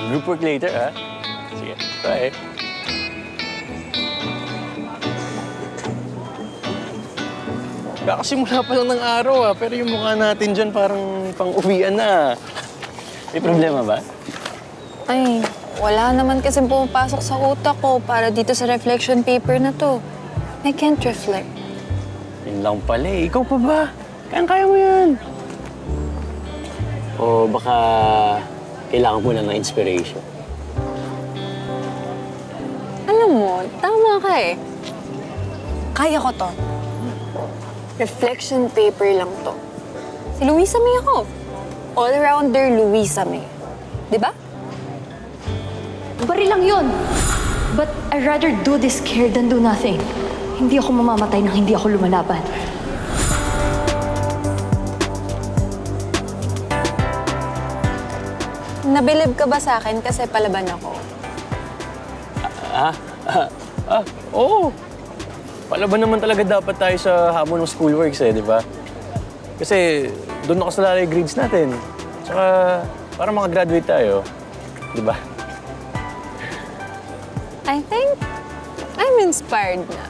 Group work later, ha? Sige, bye. Kakasimula pa lang ng araw, ha? Pero yung mukha natin dyan parang pang-uwian na. May problema ba? Ay, wala naman kasi pumapasok sa utak ko para dito sa reflection paper na to. I can't reflect. Yun lang pala eh. Ikaw pa ba? Kaya mo yan. O baka kailangan mo na ng inspiration. Alam mo, tama ka eh. Kaya ko to. Reflection paper lang to. Si Luisa May ako. All-rounder Luisa May. Di ba? Bari lang yun. But I'd rather do this scared than do nothing. Hindi ako mamamatay nang hindi ako lumalaban. Nabilib ka ba sa akin kasi palaban ako? Oo. Palaban naman talaga dapat tayo sa hamon ng schoolworks eh, di ba? Kasi doon nakasalalay yung grades natin. Tsaka para makagraduate tayo, di ba? I think I'm inspired na.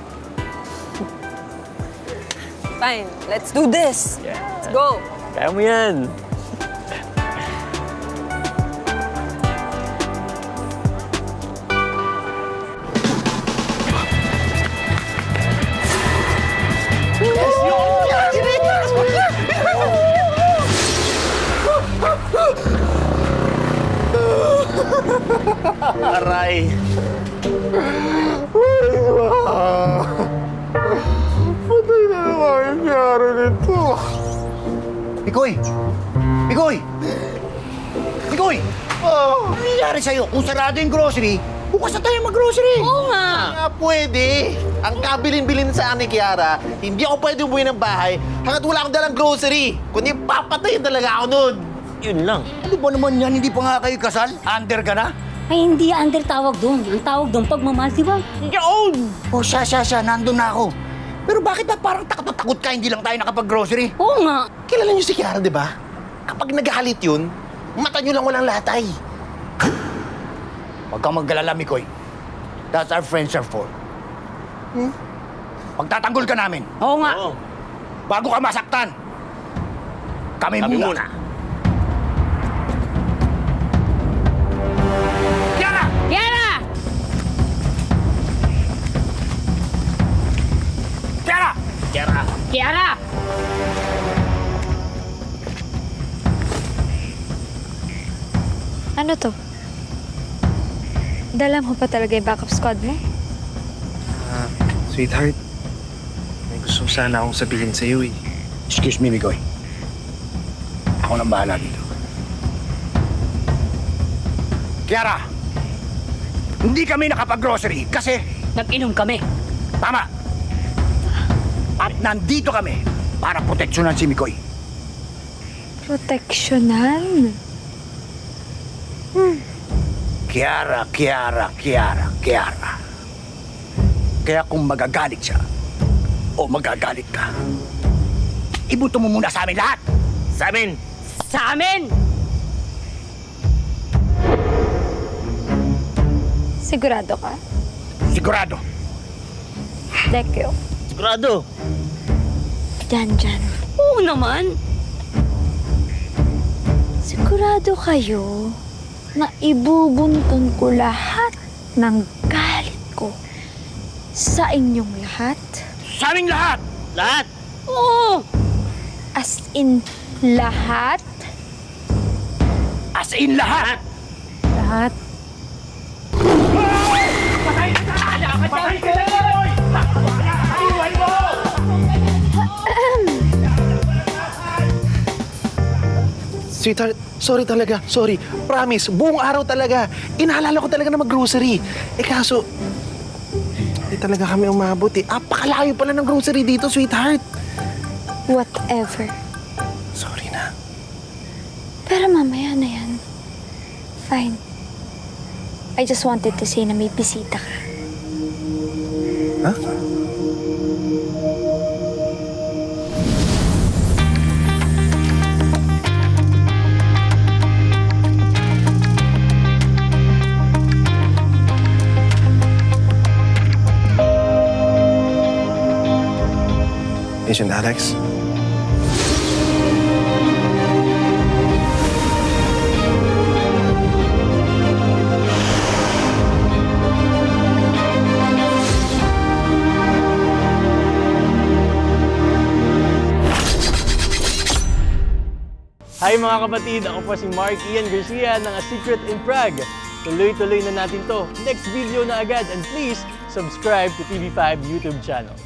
Fine, let's do this. Yeah. Let's go. Kaya mo yan. Aray. Patay na naman yung nangyari nito. Pikoy! Pikoy! Pikoy! Ano nangyari sa'yo? Kung sarado yung grocery, bukas na tayo mag-grocery. Oo nga. Nga pwede. Ang kabilin-bilin sa ni Kiara, hindi ako pwede umuwi ng bahay hanggat wala akong dalang grocery. Kundi papatayin talaga ako nun. Yun lang. Ano ba naman yan? Hindi pa nga kayo kasal? Under ka na? Ay, hindi under tawag doon. Ang tawag doon, pagmamahal, di ba? Yun! O siya, nandun na ako. Pero bakit ba parang takot na takot ka, hindi lang tayo nakapag-grocery? Oo nga. Kilala niyo si Kiara, di ba? Kapag naghahalit yun, mata niyo lang walang latay. Huwag kang maggalala, Mikoy. That's our friends are for. Pagtatanggol ka namin, Oo nga. Oo. bago ka masaktan, kami Kami muna. muna. Kiara! Kiara! Kiara! Kiara. Kiara! Ano to? Dala mo pa talaga yung backup squad mo? Sweetheart, may gusto sana akong sabihin sa'yo eh. Excuse me, Mikoy. Ako nang bahala dito. Kiara! Hindi kami nakapag-grocery kasi Nag-inom kami. tama. At nandito kami para proteksyonan si Mikoy. Proteksyonan? Kiara. Kaya kung magagalit siya o magagalit ka, ibuto mo muna sa amin lahat. Sa amin. Sa amin! Sigurado ka? Sigurado. Dekyo. Sigurado. Dyan. Oo naman. Sigurado kayo na ibubuntun ko lahat ng galit ko sa inyong lahat? Sa aming lahat! Lahat. Oo! As in, lahat? As in lahat! Lahat? Sweetheart, sorry talaga. Sorry. Promise, buong araw talaga. Inaalala ko talaga na mag-grocery. Kaso, hindi talaga kami umabot eh. Apakalayo pala ng grocery dito, sweetheart. Whatever. Sorry na. Pero mamaya na yan. Fine. I just wanted to say na may bisita ka. Ha? Agent Alex. Hi mga kapatid! Ako po si Mark Ian Garcia ng A Secret in Prague. Tuloy-tuloy na natin to. Next video na agad and please subscribe to TV5 YouTube channel.